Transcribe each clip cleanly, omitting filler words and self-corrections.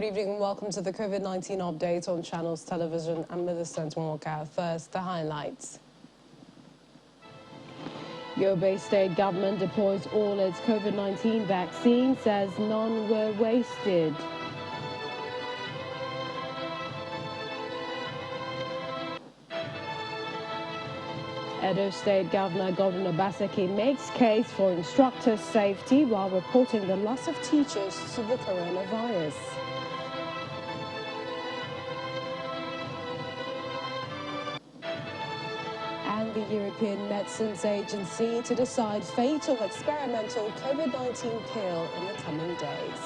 Good evening and welcome to the COVID-19 update on Channels Television. I'm Millicent Walker. First, the highlights. Edo State government deploys all its COVID-19 vaccines, says none were wasted. Edo State Governor Gordon Obaseki makes case for instructor safety while reporting the loss of teachers to the coronavirus. And the European Medicines Agency to decide fate of experimental COVID-19 pill in the coming days.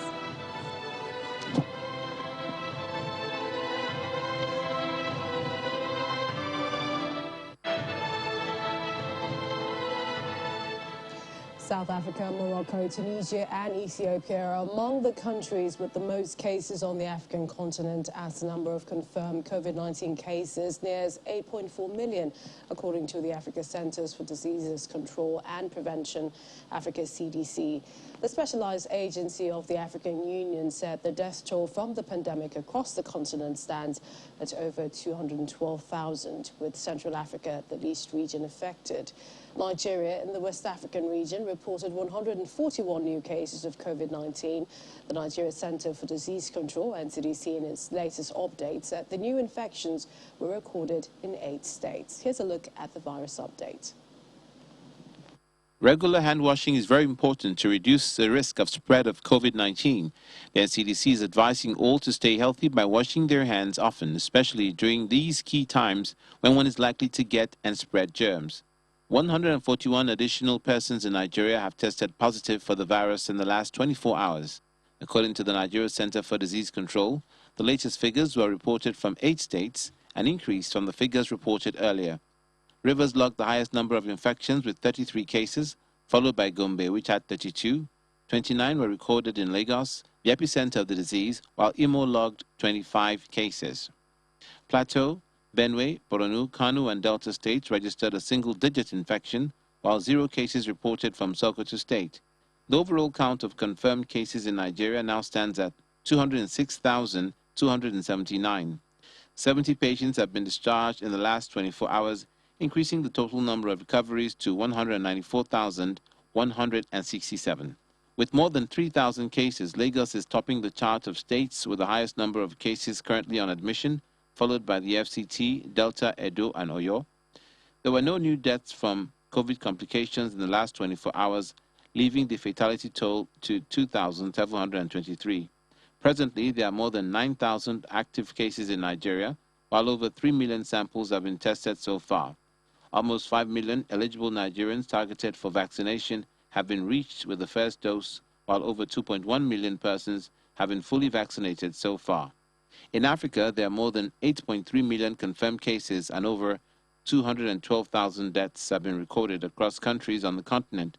South Africa, Morocco, Tunisia and Ethiopia are among the countries with the most cases on the African continent, as the number of confirmed COVID-19 cases nears 8.4 million, according to the Africa Centers for Diseases Control and Prevention, Africa CDC. The specialized agency of the African Union said the death toll from the pandemic across the continent stands at over 212,000, with Central Africa the least region affected. Nigeria, in the West African region, reported 141 new cases of COVID-19. The Nigeria Center for Disease Control, NCDC, in its latest update said the new infections were recorded in 8 states. Here's a look at the virus update. Regular hand washing is very important to reduce the risk of spread of COVID-19. The NCDC is advising all to stay healthy by washing their hands often, especially during these key times when one is likely to get and spread germs. 141 additional persons in Nigeria have tested positive for the virus in the last 24 hours. According to the Nigeria Center for Disease Control, the latest figures were reported from 8 states, an increase from the figures reported earlier. Rivers logged the highest number of infections with 33 cases, followed by Gombe, which had 32. 29 were recorded in Lagos, the epicenter of the disease, while Imo logged 25 cases. Plateau, Benue, Borno, Kano and Delta states registered a single-digit infection, while 0 cases reported from Sokoto State. The overall count of confirmed cases in Nigeria now stands at 206,279. 70 patients have been discharged in the last 24 hours, increasing the total number of recoveries to 194,167. With more than 3,000 cases, Lagos is topping the chart of states with the highest number of cases currently on admission, followed by the FCT, Delta, Edo, and Oyo. There were no new deaths from COVID complications in the last 24 hours, leaving the fatality toll to 2,723. Presently, there are more than 9,000 active cases in Nigeria, while over 3 million samples have been tested so far. Almost 5 million eligible Nigerians targeted for vaccination have been reached with the first dose, while over 2.1 million persons have been fully vaccinated so far. In Africa, there are more than 8.3 million confirmed cases and over 212,000 deaths have been recorded across countries on the continent.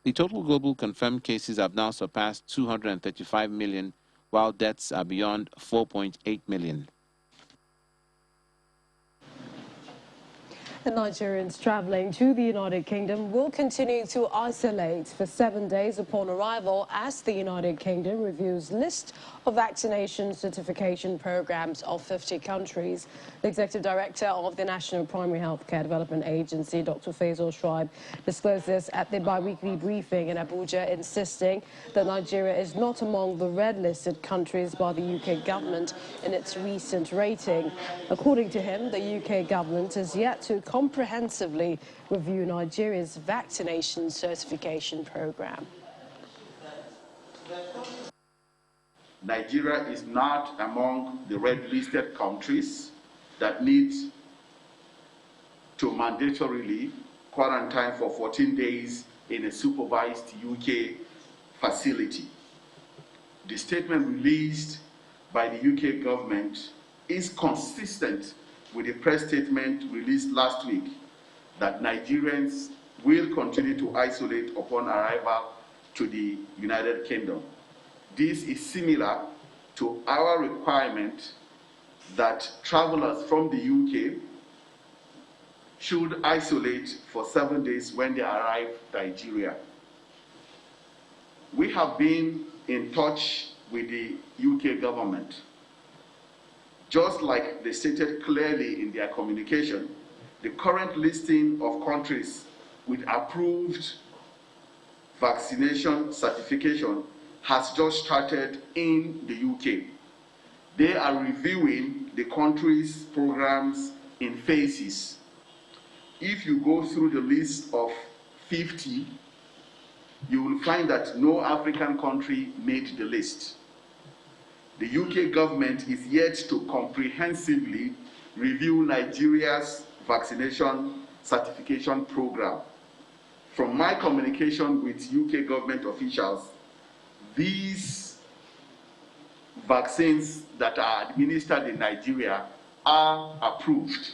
The total global confirmed cases have now surpassed 235 million, while deaths are beyond 4.8 million. The Nigerians traveling to the United Kingdom will continue to isolate for 7 days upon arrival as the United Kingdom reviews list of vaccination certification programs of 50 countries. The Executive Director of the National Primary Healthcare Development Agency, Dr. Faisal Schreib, disclosed this at the bi-weekly briefing in Abuja, insisting that Nigeria is not among the red-listed countries by the UK government in its recent rating. According to him, the UK government has yet to comprehensively review Nigeria's vaccination certification program. Nigeria is not among the red-listed countries that need to mandatorily quarantine for 14 days in a supervised UK facility. The statement released by the UK government is consistent with the press statement released last week that Nigerians will continue to isolate upon arrival to the United Kingdom. This is similar to our requirement that travelers from the UK should isolate for 7 days when they arrive in Nigeria. We have been in touch with the UK government. Just like they stated clearly in their communication, the current listing of countries with approved vaccination certification has just started in the UK. They are reviewing the country's programs in phases. If you go through the list of 50, you will find that no African country made the list. The UK government is yet to comprehensively review Nigeria's vaccination certification program. From my communication with UK government officials, these vaccines that are administered in Nigeria are approved.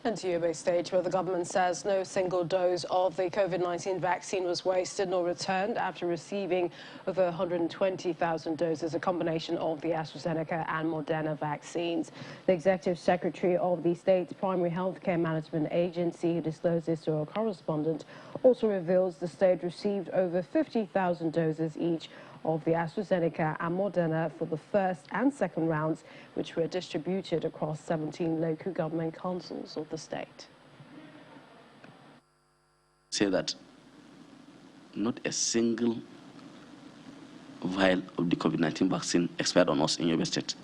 And to Edo State, where the government says no single dose of the COVID-19 vaccine was wasted nor returned after receiving over 120,000 doses, a combination of the AstraZeneca and Moderna vaccines. The executive secretary of the state's primary healthcare management agency, who disclosed this to our correspondent, also reveals the state received over 50,000 doses each of the AstraZeneca and Moderna for the first and second rounds, which were distributed across 17 local government councils of the state. Say that not a single vial of the COVID-19 vaccine expired on us in Edo State.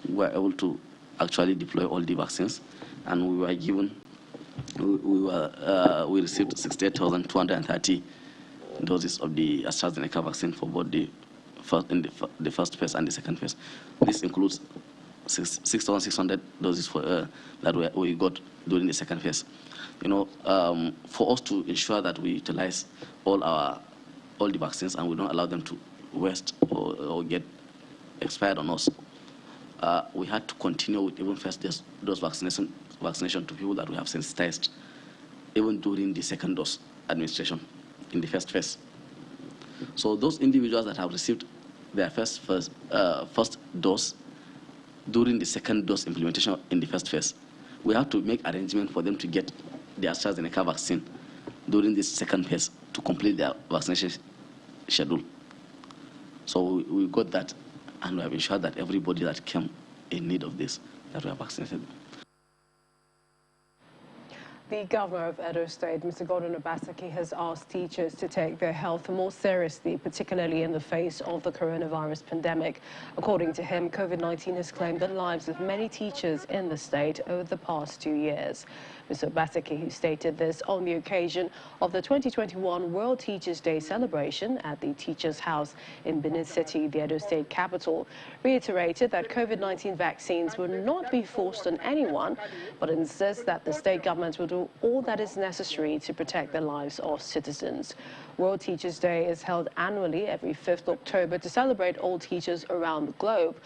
We were able to actually deploy all the vaccines, and we were given, we received 68,230 doses of the AstraZeneca vaccine for both the first phase and the second phase. This includes 6,600 doses for, that we got during the second phase. You know, for us to ensure that we utilize all the vaccines and we don't allow them to waste or get expired on us, we had to continue with even first dose vaccination to people that we have sensitized, even during the second dose administration in the first phase. So those individuals that have received their first dose during the second dose implementation in the first phase, we have to make arrangement for them to get the AstraZeneca vaccine during this second phase to complete their vaccination schedule. So we got that, and we have ensured that everybody that came in need of this, that we are vaccinated. The governor of Edo State, Mr. Gordon Obaseki, has asked teachers to take their health more seriously, particularly in the face of the coronavirus pandemic. According to him, COVID-19 has claimed the lives of many teachers in the state over the past 2 years. Mr. Obaseki, who stated this on the occasion of the 2021 World Teachers' Day celebration at the Teachers' House in Benin City, the Edo State capital, reiterated that COVID-19 vaccines will not be forced on anyone, but insists that the state government will do all that is necessary to protect the lives of citizens. World Teachers' Day is held annually every 5th October to celebrate all teachers around the globe.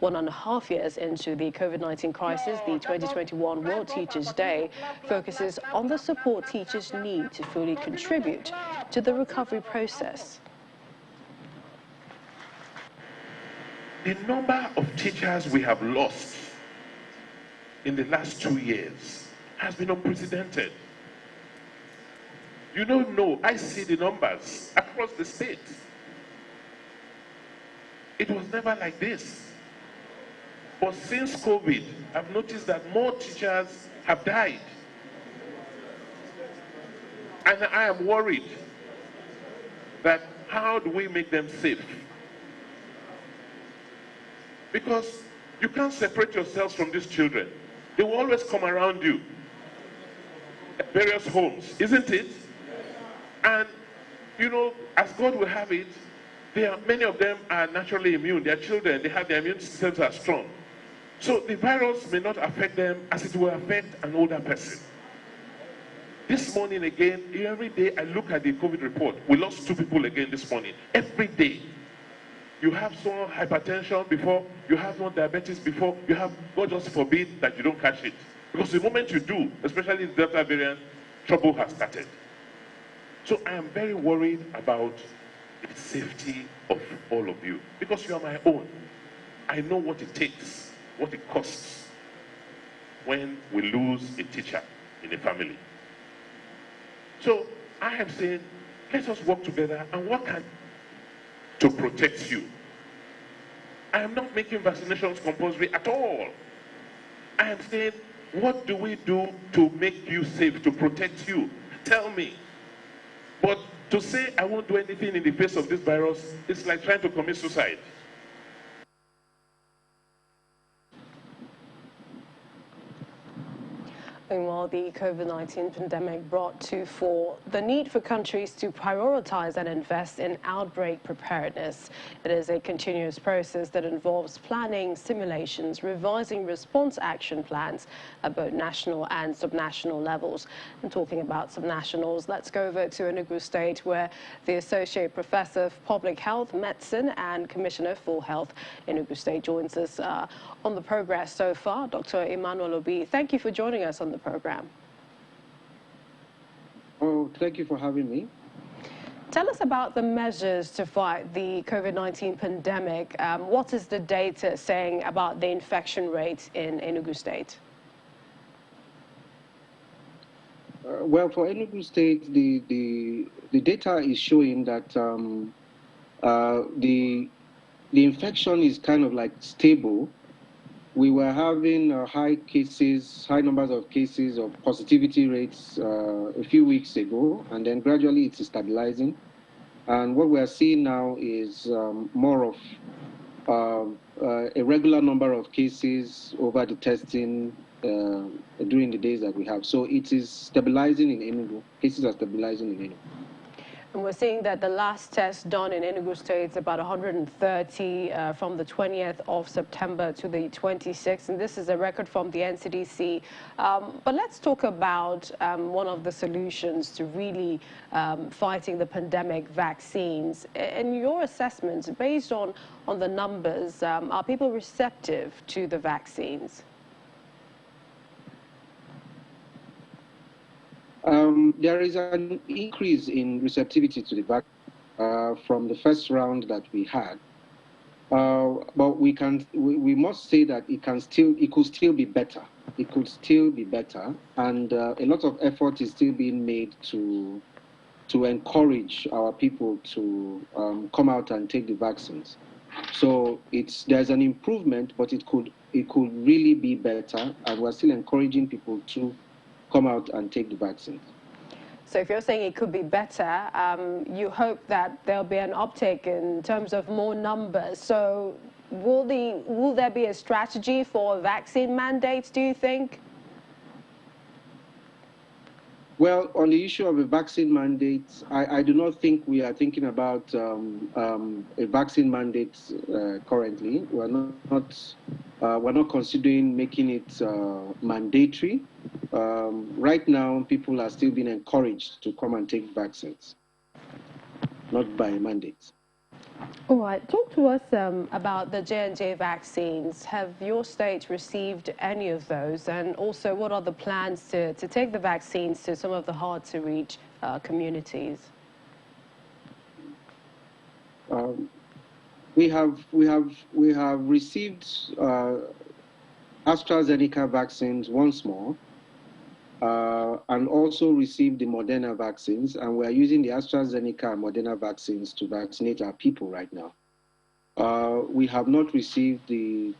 1.5 years into the COVID-19 crisis, the 2021 World Teachers' Day focuses on the support teachers need to fully contribute to the recovery process. The number of teachers we have lost in the last 2 years has been unprecedented. You don't know, I see the numbers across the state. It was never like this. But since COVID, I've noticed that more teachers have died. And I am worried that how do we make them safe? Because you can't separate yourselves from these children. They will always come around you at various homes, isn't it? And, you know, as God will have it, many of them are naturally immune. They are children. They have their immune systems are strong. So the virus may not affect them as it will affect an older person. This morning again, every day I look at the COVID report. We lost 2 people again this morning. Every day. You have some hypertension before, you have some diabetes before, you have, God just forbid that you don't catch it. Because the moment you do, especially the Delta variant, trouble has started. So I am very worried about the safety of all of you. Because you are my own. I know what it takes, what it costs when we lose a teacher in a family. So I have said, Let us work together and work to protect you. I am not making vaccinations compulsory at all. I am saying, what do we do to make you safe, to protect you? Tell me. But to say I won't do anything in the face of this virus, it's like trying to commit suicide. Meanwhile, the COVID-19 pandemic brought to fore the need for countries to prioritize and invest in outbreak preparedness. It is a continuous process that involves planning, simulations, revising response action plans at both national and subnational levels. And talking about subnationals, let's go over to Enugu State, where the Associate Professor of Public Health, Medicine and Commissioner for Health, Enugu State, joins us on the progress so far. Dr. Emmanuel Obi, thank you for joining us on the program. Oh, thank you for having me. Tell us about the measures to fight the COVID-19 pandemic. What is the data saying about the infection rate in Enugu State? Well, for Enugu State, the data is showing that the infection is kind of like stable. We were having high numbers of cases of positivity rates a few weeks ago, and then gradually it's stabilizing. And what we are seeing now is more of a regular number of cases over the testing during the days that we have. So it is stabilizing in Enugu. Cases are stabilizing in Enugu. And we're seeing that the last test done in Enugu State is about 130 from the 20th of September to the 26th. And this is a record from the NCDC. But let's talk about one of the solutions to really fighting the pandemic, vaccines. In your assessments, based on the numbers, are people receptive to the vaccines? There is an increase in receptivity to the vaccine from the first round that we had, but we must say that it could still be better. It could still be better, and a lot of effort is still being made to encourage our people to come out and take the vaccines. So there's an improvement, but it could really be better, and we're still encouraging people to come out and take the vaccines. So if you're saying it could be better, you hope that there'll be an uptake in terms of more numbers. So will there be a strategy for vaccine mandates, do you think? Well, on the issue of a vaccine mandate, I do not think we are thinking about a vaccine mandate currently. We're not considering making it mandatory. Right now, people are still being encouraged to come and take vaccines, not by mandate. All right, talk to us about the J&J vaccines. Have your state received any of those? And also, what are the plans to take the vaccines to some of the hard-to-reach communities? We have received AstraZeneca vaccines once more, and also received the Moderna vaccines, and we are using the AstraZeneca and Moderna vaccines to vaccinate our people right now. We have not received the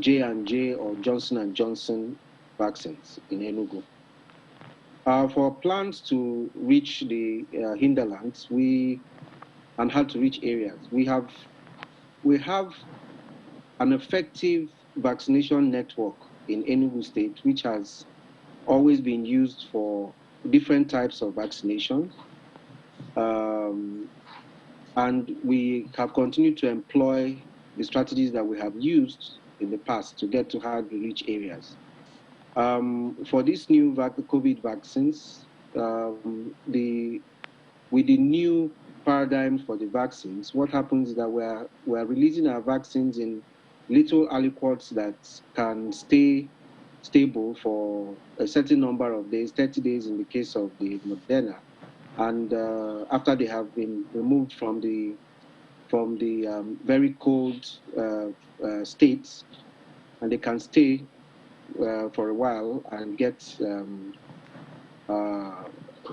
J&J or Johnson & Johnson vaccines in Enugu. For plans to reach the hinterlands and hard-to-reach areas, we have an effective vaccination network in Enugu State, which has always been used for different types of vaccinations. And we have continued to employ the strategies that we have used in the past to get to hard-to-reach areas. For these new COVID vaccines, with the new paradigm for the vaccines, what happens is that we're releasing our vaccines in little aliquots that can stay stable for a certain number of days, 30 days in the case of the Moderna, and after they have been removed from the very cold states, and they can stay for a while and get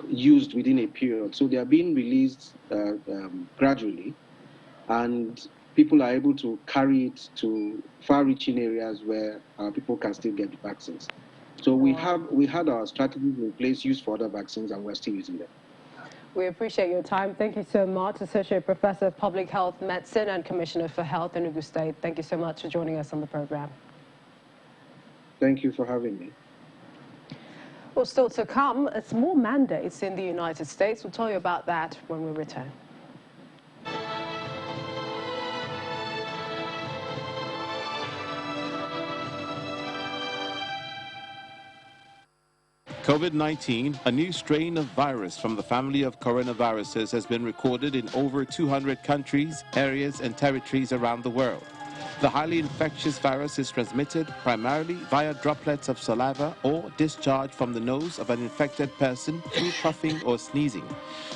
used within a period. So they are being released gradually, and people are able to carry it to far-reaching areas where people can still get the vaccines. So we had our strategies in place used for other vaccines, and we're still using them. We appreciate your time. Thank you so much, Associate Professor of Public Health Medicine and Commissioner for Health, Enugu State. Thank you so much for joining us on the program. Thank you for having me. Well, still to come, it's more mandates in the United States. We'll tell you about that when we return. COVID-19, a new strain of virus from the family of coronaviruses, has been recorded in over 200 countries, areas, and territories around the world. The highly infectious virus is transmitted primarily via droplets of saliva or discharge from the nose of an infected person through coughing or sneezing.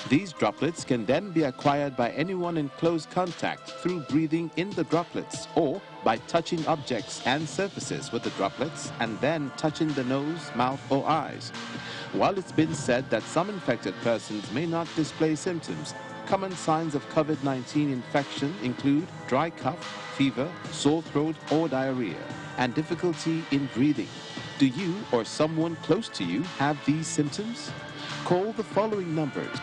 These droplets can then be acquired by anyone in close contact through breathing in the droplets or by touching objects and surfaces with the droplets and then touching the nose, mouth, or eyes. While it's been said that some infected persons may not display symptoms, common signs of COVID-19 infection include dry cough, fever, sore throat or diarrhea, and difficulty in breathing. Do you or someone close to you have these symptoms? Call the following numbers.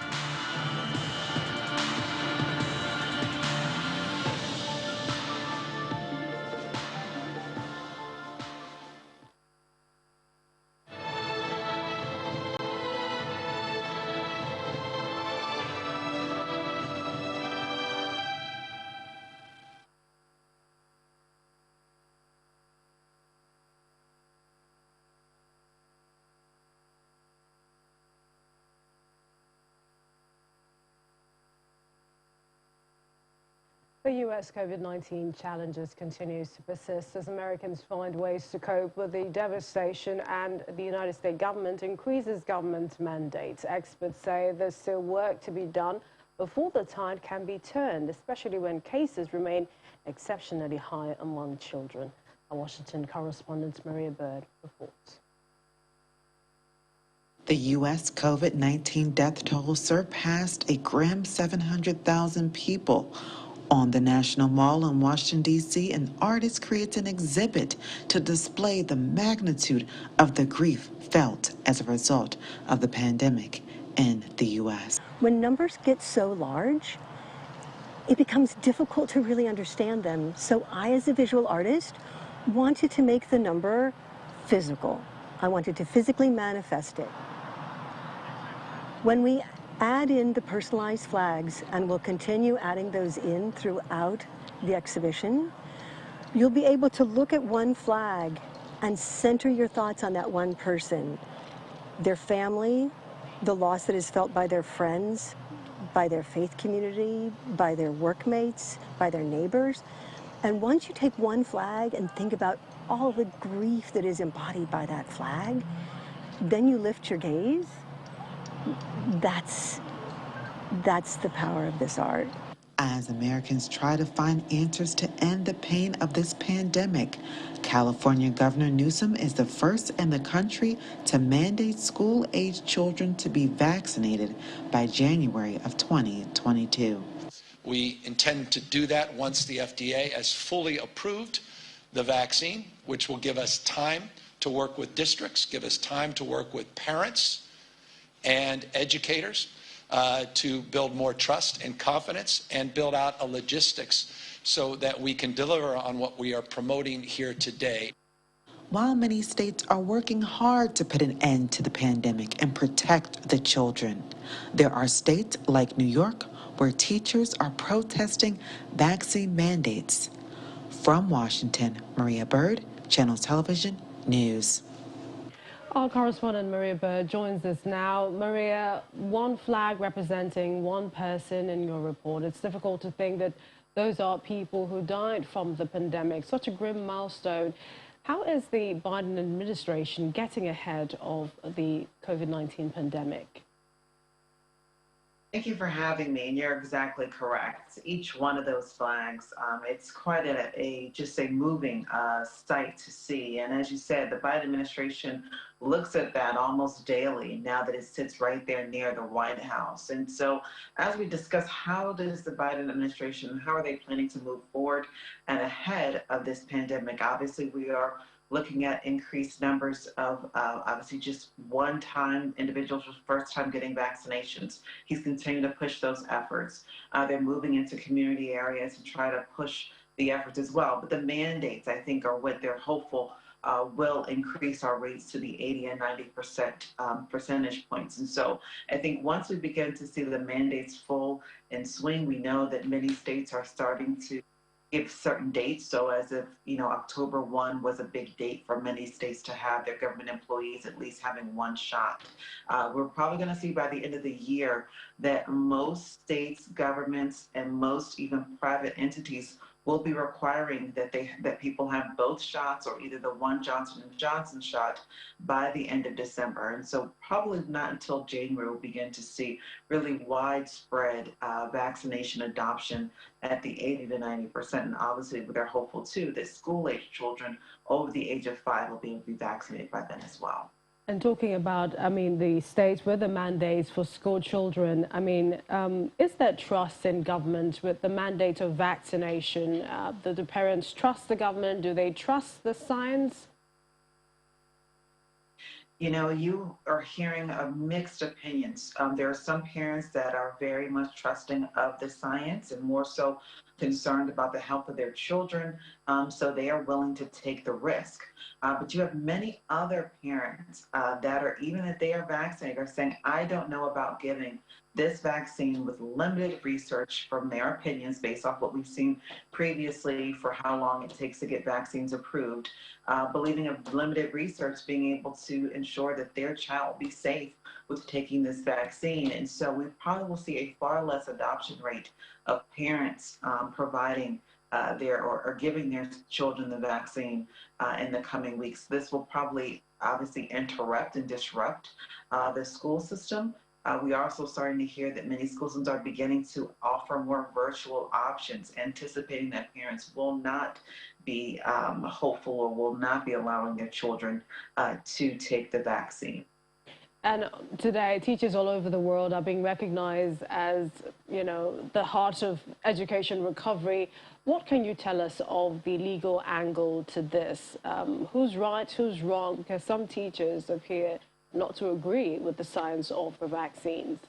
The U.S. COVID-19 challenges continues to persist as Americans find ways to cope with the devastation and the United States government increases government mandates. Experts say there's still work to be done before the tide can be turned, especially when cases remain exceptionally high among children. Our Washington correspondent Maria Bird reports. The U.S. COVID-19 death toll surpassed a grim 700,000 people. On the National Mall in Washington, D.C., an artist creates an exhibit to display the magnitude of the grief felt as a result of the pandemic in the U.S. When numbers get so large, it becomes difficult to really understand them. So I, as a visual artist, wanted to make the number physical. I wanted to physically manifest it. When we add in the personalized flags, and we'll continue adding those in throughout the exhibition, you'll be able to look at one flag and center your thoughts on that one person, their family, the loss that is felt by their friends, by their faith community, by their workmates, by their neighbors. And once you take one flag and think about all the grief that is embodied by that flag, then you lift your gaze. That's the power of this art. As Americans try to find answers to end the pain of this pandemic, California Governor Newsom is the first in the country to mandate school-age children to be vaccinated by January of 2022. We intend to do that once the FDA has fully approved the vaccine, which will give us time to work with districts, give us time to work with parents and educators to build more trust and confidence and build out a logistics so that we can deliver on what we are promoting here today. While many states are working hard to put an end to the pandemic and protect the children, there are states like New York where teachers are protesting vaccine mandates. From Washington, Maria Bird, Channel Television News. Our correspondent Maria Bird joins us now. Maria, one flag representing one person in your report. It's difficult to think that those are people who died from the pandemic. Such a grim milestone. How is the Biden administration getting ahead of the COVID-19 pandemic? Thank you for having me, and you're exactly correct. Each one of those flags, it's quite just a moving sight to see. And as you said, the Biden administration looks at that almost daily now that it sits right there near the White House. And so, as we discuss, how does the Biden administration, how are they planning to move forward and ahead of this pandemic? Obviously, we are looking at increased numbers of obviously just one-time individuals with first-time getting vaccinations. He's continuing to push those efforts. They're moving into community areas to try to push the efforts as well. But the mandates, I think, are what they're hopeful will increase our rates to the 80 and 90% percentage points. And so I think once we begin to see the mandates full in swing, we know that many states are starting to give certain dates. So as if, October 1 was a big date for many states to have their government employees at least having one shot. We're probably going to see by the end of the year that most states, governments, and most even private entities will be requiring that people have both shots or either the one Johnson & Johnson shot by the end of December. And so probably not until January we'll begin to see really widespread vaccination adoption at the 80 to 90%. And obviously they're hopeful too that school-age children over the age of 5 will be able to be vaccinated by then as well. And talking about, the states with the mandates for school children, is there trust in government with the mandate of vaccination? Do the parents trust the government? Do they trust the science? You are hearing mixed opinions. There are some parents that are very much trusting of the science and more so concerned about the health of their children, so they are willing to take the risk. But you have many other parents that are, even if they are vaccinated, are saying, I don't know about giving this vaccine with limited research from their opinions based off what we've seen previously for how long it takes to get vaccines approved, believing of limited research being able to ensure that their child will be safe with taking this vaccine. And so we probably will see a far less adoption rate of parents providing or giving their children the vaccine in the coming weeks. This will probably obviously interrupt and disrupt the school system. We are also starting to hear that many school systems are beginning to offer more virtual options, anticipating that parents will not be hopeful or will not be allowing their children to take the vaccine. And today, teachers all over the world are being recognized as, the heart of education recovery. What can you tell us of the legal angle to this? Who's right, who's wrong? Because some teachers appear not to agree with the science of the vaccines.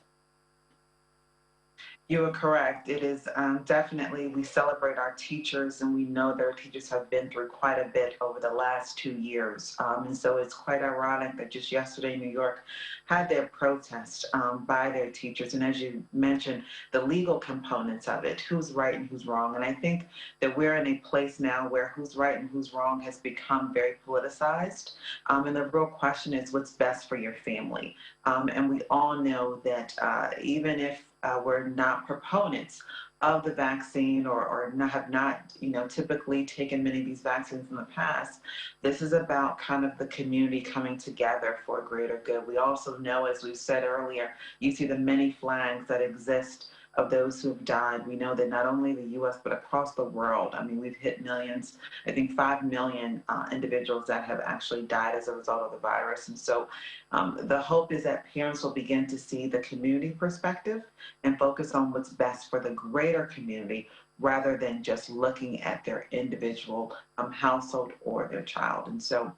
You are correct. It is definitely, we celebrate our teachers, and we know their teachers have been through quite a bit over the last 2 years. And so it's quite ironic that just yesterday, New York had their protest by their teachers. And as you mentioned, the legal components of it, who's right and who's wrong. And I think that we're in a place now where who's right and who's wrong has become very politicized. And the real question is what's best for your family. And we all know that even if we're not proponents of the vaccine or have not, typically taken many of these vaccines in the past, this is about kind of the community coming together for a greater good. We also know, as we said earlier, you see the many flags that exist of those who have died. We know that not only the U.S., but across the world, we've hit millions, I think 5 million individuals that have actually died as a result of the virus. And so the hope is that parents will begin to see the community perspective and focus on what's best for the greater community rather than just looking at their individual household or their child. And so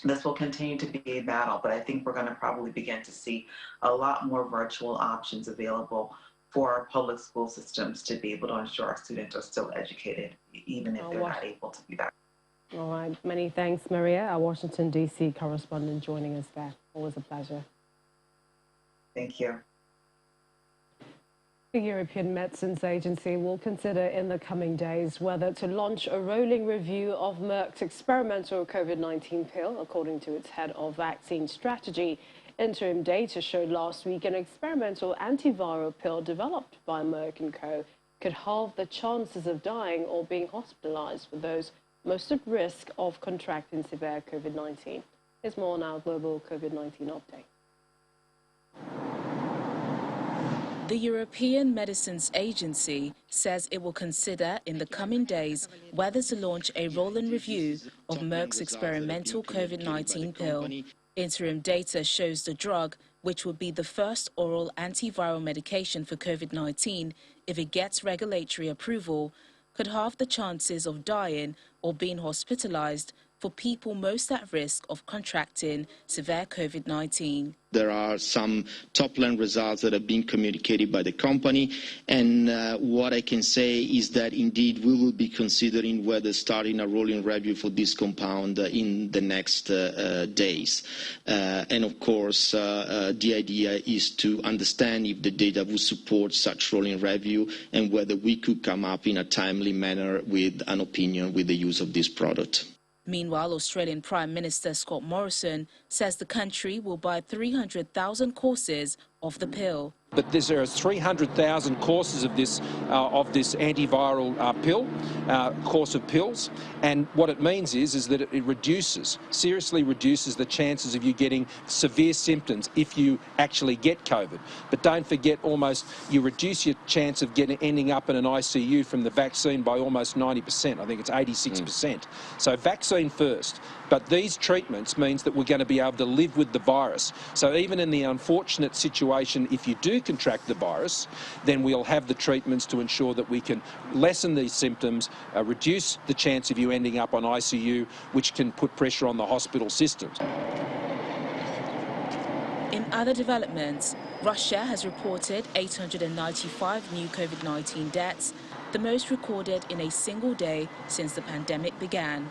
this will continue to be a battle, but I think we're going to probably begin to see a lot more virtual options available for our public school systems to be able to ensure our students are still educated, even if they're not able to be back. All right. Many thanks, Maria, our Washington, D.C. correspondent, joining us there. Always a pleasure. Thank you. The European Medicines Agency will consider in the coming days whether to launch a rolling review of Merck's experimental COVID-19 pill, according to its head of vaccine strategy. Interim data showed last week an experimental antiviral pill developed by Merck & Co. could halve the chances of dying or being hospitalized for those most at risk of contracting severe COVID-19. Here's more on our global COVID-19 update. The European Medicines Agency says it will consider in the coming days whether to launch a rolling review of Merck's experimental COVID-19 pill. Interim data shows the drug, which would be the first oral antiviral medication for COVID-19 if it gets regulatory approval, could halve the chances of dying or being hospitalized for people most at risk of contracting severe COVID-19. There are some top-line results that have been communicated by the company, and what I can say is that indeed we will be considering whether starting a rolling review for this compound in the next days. And of course, the idea is to understand if the data will support such rolling review and whether we could come up in a timely manner with an opinion with the use of this product. Meanwhile, Australian Prime Minister Scott Morrison says the country will buy 300,000 courses of the pill. But there are 300,000 courses of this antiviral pill, course of pills, and what it means is that it seriously reduces the chances of you getting severe symptoms if you actually get COVID. But don't forget, you reduce your chance of ending up in an ICU from the vaccine by almost 90%. I think it's 86%. So vaccine first. But these treatments means that we're going to be able to live with the virus. So even in the unfortunate situation, if you do contract the virus, then we'll have the treatments to ensure that we can lessen these symptoms, reduce the chance of you ending up on ICU, which can put pressure on the hospital systems. In other developments, Russia has reported 895 new COVID-19 deaths, the most recorded in a single day since the pandemic began.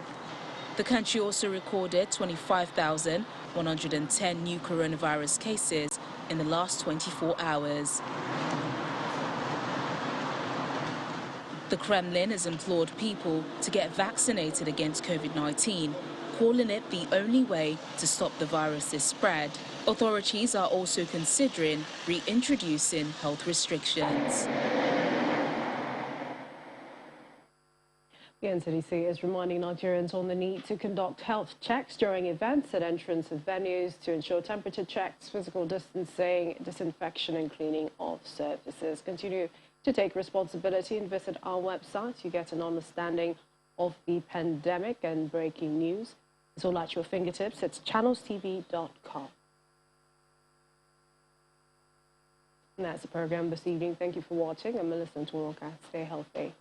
The country also recorded 25,110 new coronavirus cases in the last 24 hours. The Kremlin has implored people to get vaccinated against COVID-19, calling it the only way to stop the virus's spread. Authorities are also considering reintroducing health restrictions. The NCDC is reminding Nigerians on the need to conduct health checks during events at entrance of venues to ensure temperature checks, physical distancing, disinfection and cleaning of surfaces. Continue to take responsibility and visit our website. You get an understanding of the pandemic and breaking news. It's all at your fingertips. It's channelstv.com. And that's the program this evening. Thank you for watching. I'm Melissa Ntoroka. Stay healthy.